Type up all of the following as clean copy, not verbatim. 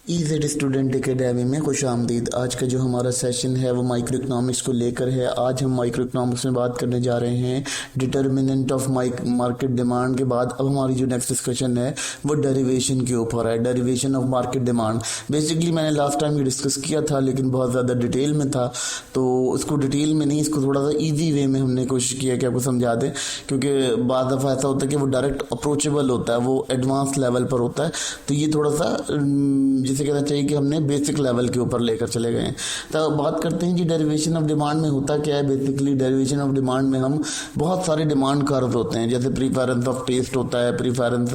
ईज़ेड student academy में खुश आमदीद। आज का जो हमारा सेशन है वो माइक्रो इकोनॉमिक्स को लेकर है। आज हम माइक्रो इकोनॉमिक्स में बात करने जा रहे हैं डिटर्मिनेंट ऑफ मार्केट डिमांड के बाद अब हमारी जो नेक्स्ट डिस्कशन है वो डेरिवेशन के ऊपर है, derivation of market demand. Basically मैंने लास्ट टाइम ये डिस्कस किया था लेकिन बहुत ज़्यादा डिटेल में था, तो उसको डिटेल में नहीं, इसको थोड़ा सा ईजी वे में हमने कोशिश किया कि आपको समझा दें, क्योंकि बाद दफ़ा ऐसा होता है कि वो डायरेक्ट अप्रोचेबल होता है, वो एडवांस लेवल पर होता है, तो ये थोड़ा सा जिसे कहना चाहिए कि हमने बेसिक लेवल के ऊपर लेकर चले गए हैं। तो बात करते हैं जी डेरिवेशन ऑफ डिमांड में होता क्या है। बेसिकली डेरिवेशन ऑफ डिमांड में हम बहुत सारे डिमांड कर्व होते हैं, जैसे प्रीफरेंस ऑफ टेस्ट होता है, प्रीफरेंस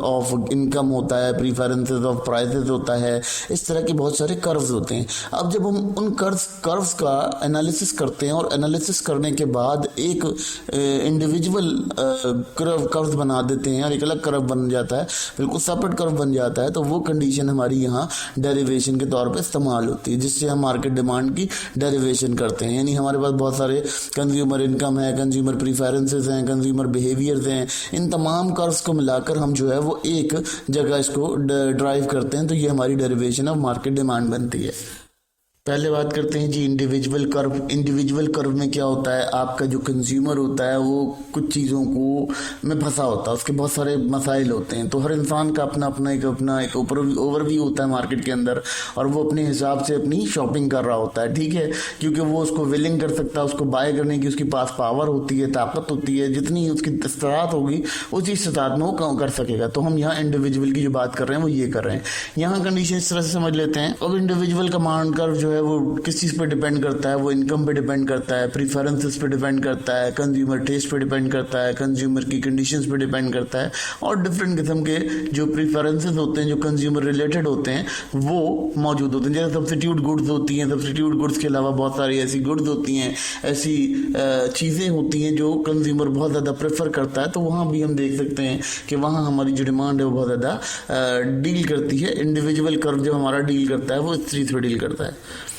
ऑफ इनकम होता है, प्रीफरेंसेस ऑफ प्राइसेस होता है, इस तरह के बहुत सारे कर्व्स होते हैं। अब जब हम उन कर्व्स का एनालिसिस करते हैं और एनालिसिस करने के बाद एक इंडिविजुअल कर्व्स बना देते हैं और एक अलग कर्व बन जाता है, बिल्कुल सेपरेट कर्व बन जाता है, तो वो कंडीशन हमारी यहाँ डेरिवेशन के तौर पे इस्तेमाल होती है, जिससे हम मार्केट डिमांड की डेरिवेशन करते हैं। यानी हमारे पास बहुत सारे कंज्यूमर इनकम है, कंज्यूमर प्रीफरेंसेस हैं, कंज्यूमर बिहेवियर्स हैं, इन तमाम कर्व्स को मिलाकर हम जो है वो एक जगह इसको ड्राइव करते हैं, तो ये हमारी डेरिवेशन ऑफ मार्केट डिमांड बनती है। पहले बात करते हैं जी इंडिविजुअल कर्व। इंडिविजुअल कर्व में क्या होता है, आपका जो कंज्यूमर होता है वो कुछ चीज़ों को में फंसा होता है, उसके बहुत सारे मसाइल होते हैं, तो हर इंसान का अपना एक ओवरव्यू होता है मार्केट के अंदर, और वो अपने हिसाब से अपनी शॉपिंग कर रहा होता है, ठीक है, क्योंकि वो उसको विलिंग कर सकता है, उसको बाय करने की उसके पास पावर होती है, ताकत होती है, जितनी उसकी इस्तात होगी उसी इस्तात में वो काम कर सकेगा। तो हम यहाँ इंडिविजुअल की जो बात कर रहे हैं वो ये कर रहे हैं। यहाँ कंडीशन इस तरह से समझ लेते हैं। अब इंडिविजुअल कमांड कर्व जो है वो किस चीज़ पे डिपेंड करता है, वो इनकम पे डिपेंड करता है, प्रीफरेंसेस पे डिपेंड करता है, कंज्यूमर टेस्ट पे डिपेंड करता है, कंज्यूमर की कंडीशंस पे डिपेंड करता है, और डिफरेंट किस्म के जो प्रीफरेंसेस होते हैं जो कंज्यूमर रिलेटेड होते हैं वो मौजूद होते हैं। जैसे सब्स्टिट्यूट गुड्स होती हैं, सब्स्टिट्यूट गुड्स के अलावा बहुत सारी ऐसी गुड्स होती हैं, ऐसी चीज़ें होती हैं जो कंज्यूमर बहुत ज़्यादा प्रेफर करता है, तो वहाँ भी हम देख सकते हैं कि वहाँ हमारी जो डिमांड है वो बहुत ज़्यादा डील करती है। इंडिविजुअल कर्व जब हमारा डील करता है वो इस तरीके से डील करता है।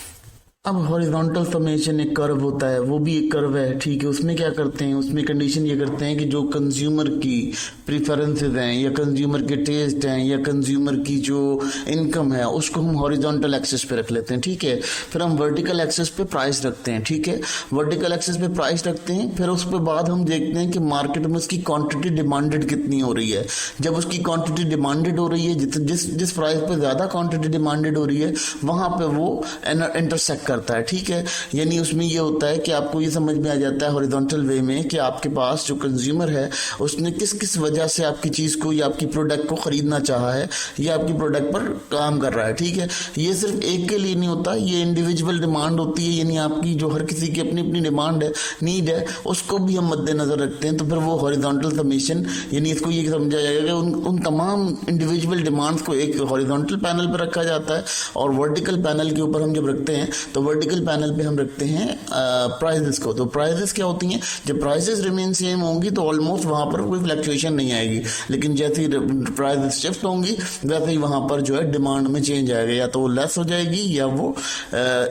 अब हॉरिजॉन्टल समेशन एक कर्व होता है, वो भी एक कर्व है, ठीक है। उसमें क्या करते हैं, उसमें कंडीशन ये करते हैं कि जो कंज्यूमर की प्रीफरेंसेस हैं या कंज्यूमर के टेस्ट हैं या कंज्यूमर की जो इनकम है उसको हम हॉरिजॉन्टल एक्सेस पे रख लेते हैं, ठीक है। फिर हम वर्टिकल एक्सेस पे प्राइस रखते हैं, ठीक है। वर्टिकल एक्सेस पे प्राइस रखते हैं, फिर उसके बाद हम देखते हैं कि मार्केट में उसकी क्वांटिटी डिमांडेड कितनी हो रही है। जब उसकी क्वांटिटी डिमांडेड हो रही है, जिस प्राइस पे ज़्यादा क्वांटिटी डिमांडेड हो रही है वहाँ पे वो इंटरसेक्ट करता है, ठीक है। यानी उसमें ये होता है कि आपको ये समझ में आ जाता है हॉरिजॉन्टल वे में कि आपके पास जो कंज्यूमर है उसने किस किस वजह से आपकी चीज़ को या आपकी प्रोडक्ट को खरीदना चाहा है या आपकी प्रोडक्ट पर काम कर रहा है, ठीक है। ये सिर्फ एक के लिए नहीं होता, ये इंडिविजुअल डिमांड होती है, यानी आपकी जो हर किसी की अपनी अपनी डिमांड है, नीड है, उसको भी हम मद्देनजर रखते हैं। तो फिर वो हॉरिजॉन्टल समेशन, यानी इसको ये समझा जाएगा कि उन तमाम इंडिविजुअल डिमांड्स को एक हॉरिजॉन्टल पैनल पर रखा जाता है, और वर्टिकल पैनल के ऊपर हम जब रखते हैं तो वर्टिकल पैनल पे हम रखते हैं प्राइसेस को। तो प्राइसेस क्या होती हैं, जब प्राइसेस रिमेन सेम होंगी तो ऑलमोस्ट वहाँ पर कोई फ्लक्चुएशन नहीं आएगी, लेकिन जैसे ही प्राइसेस शिफ्ट होंगी वैसे ही वहाँ पर जो है डिमांड में चेंज आएगा, या तो वो लेस हो जाएगी या वो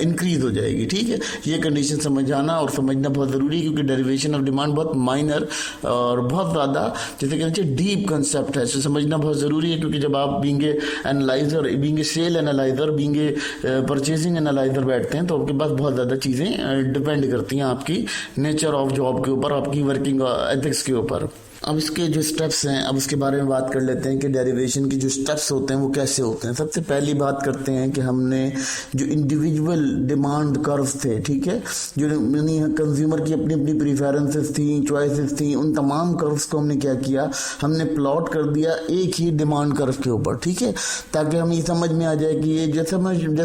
इंक्रीज हो जाएगी, ठीक है। ये कंडीशन समझाना और समझना बहुत ज़रूरी है, क्योंकि डेरिवेशन ऑफ डिमांड बहुत माइनर और बहुत ज़्यादा जैसे कहना चाहिए डीप कंसेप्ट है, इसे समझना बहुत ज़रूरी है। क्योंकि जब आप being analyser, being sale analyser, being purchasing analyser बैठते हैं तो आपके पास बहुत ज़्यादा चीज़ें डिपेंड करती हैं आपकी नेचर ऑफ जॉब के ऊपर, आपकी वर्किंग एथिक्स के ऊपर। अब इसके जो स्टेप्स हैं, अब उसके बारे में बात कर लेते हैं कि डेरिवेशन की जो स्टेप्स होते हैं वो कैसे होते हैं। सबसे पहली बात करते हैं कि हमने जो इंडिविजुअल डिमांड कर्व्स थे, ठीक है, जो यानी कंज्यूमर की अपनी अपनी प्रीफरेंसेस थी, चॉइसेस थी, उन तमाम कर्व्स को हमने क्या किया, हमने प्लॉट कर दिया एक ही डिमांड कर्व के ऊपर, ठीक है, ताकि हम ये समझ में आ जाए कि ये जैसे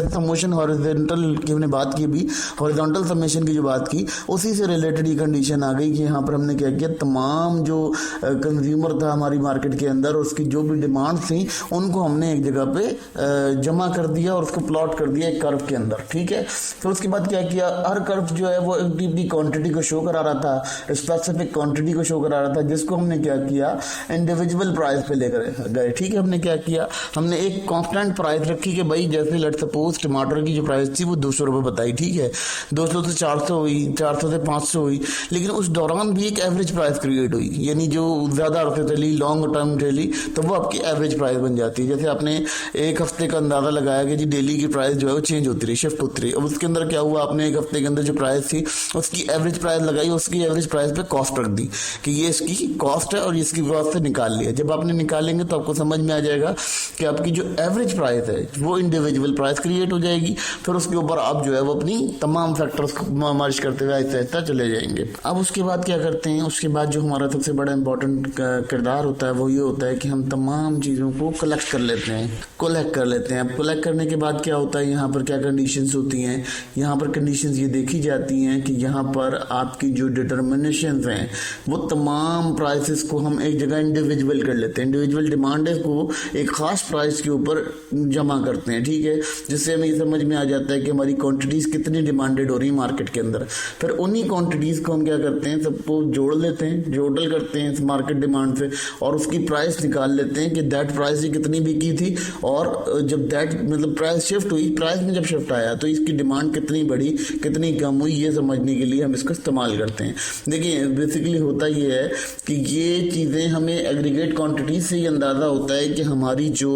समेशन हॉरिजॉन्टल की हमने बात की, भी हॉरिजॉन्टल समेशन की जो बात की उसी से रिलेटेड ये कंडीशन आ गई कि यहाँ पर हमने क्या किया, तमाम जो कंज्यूमर था हमारी मार्केट के अंदर, उसकी जो भी डिमांड थी उनको हमने एक जगह पे जमा कर दिया और उसको प्लॉट कर दिया एक कर्व के अंदर, ठीक है। तो उसके बाद क्या किया, हर कर्व जो है वो एक क्वांटिटी को शो करा रहा था, स्पेसिफिक क्वांटिटी को शो करा रहा था, जिसको हमने क्या किया, इंडिविजुअल प्राइस पे लेकर गए, ठीक है। हमने क्या किया, हमने एक कांस्टेंट प्राइस रखी कि भाई जैसे लेट सपोज टमाटर की जो प्राइस थी वो 200 रुपये बताई, ठीक है, 200 से 400 हुई, 400 से 500 हुई, लेकिन उस दौरान भी एक एवरेज प्राइस क्रिएट हुई, यानी जो ज़्यादा अरसे चली, लॉन्ग टर्म चली, तो वो आपकी एवरेज प्राइस बन जाती है। जैसे आपने एक हफ्ते का अंदाज़ा लगाया कि जी डेली की प्राइस जो है वो चेंज होती रही, शिफ्ट होती रही। अब उसके अंदर क्या हुआ, आपने एक हफ्ते के अंदर जो प्राइस थी उसकी एवरेज प्राइस लगाई, उसकी एवरेज प्राइस पे कॉस्ट रख दी कि ये इसकी कॉस्ट है और इसकी कॉस्ट से निकाल लिया। जब आपने निकालेंगे तो आपको समझ में आ जाएगा कि आपकी जो एवरेज प्राइस है वो इंडिविजुअल प्राइस क्रिएट हो जाएगी। फिर उसके ऊपर आप जो है वो अपनी तमाम फैक्टर्स को मर्ज करते हुए आहिस्ता आहिस्ता चले जाएंगे। अब उसके बाद क्या करते हैं, उसके बाद जो हमारा सबसे बड़ा इंपॉर्टेंट किरदार होता है वो ये होता है कि हम तमाम चीज़ों को कलेक्ट कर लेते हैं, कोलेक्ट कर लेते हैं। अब कोलेक्ट करने के बाद क्या होता है, यहाँ पर क्या कंडीशंस होती हैं, यहाँ पर कंडीशंस ये देखी जाती हैं कि यहाँ पर आपकी जो डिटर्मिनेशंस हैं वो तमाम प्राइसेस को हम एक जगह इंडिविजुअल कर लेते हैं, इंडिविजुअल डिमांड को एक खास प्राइस के ऊपर जमा करते हैं, ठीक है, जिससे हमें ये समझ में आ जाता है कि हमारी क्वांटिटीज कितनी डिमांडेड हो रही है मार्केट के अंदर। फिर उन्हीं क्वांटिटीज को हम क्या करते हैं, सबको जोड़ लेते हैं, टोटल करते हैं इस मार्केट डिमांड से और उसकी प्राइस निकाल लेते हैं कि दैट प्राइस ही कितनी बिकी थी और जब दैट मतलब प्राइस शिफ्ट हुई, प्राइस में जब शिफ्ट आया तो इसकी डिमांड कितनी बढ़ी कितनी कम हुई, ये समझने के लिए हम इसको इस्तेमाल करते हैं। देखिए बेसिकली होता ये है कि ये चीज़ें हमें एग्रीगेट क्वांटिटीज से ही अंदाज़ा होता है कि हमारी जो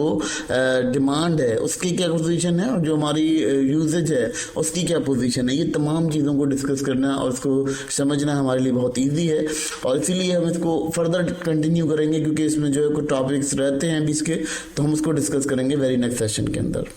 डिमांड है उसकी क्या पोजीशन है और जो हमारी यूजेज है उसकी क्या पोजीशन है। ये तमाम चीज़ों को डिस्कस करना और उसको समझना हमारे लिए बहुत ईजी है और इसीलिए हम इसको फर्दर कंटिन्यू करेंगे क्योंकि इसमें जो है कुछ टॉपिक्स रहते हैं अभी इसके, तो हम उसको डिस्कस करेंगे वेरी नेक्स्ट सेशन के अंदर।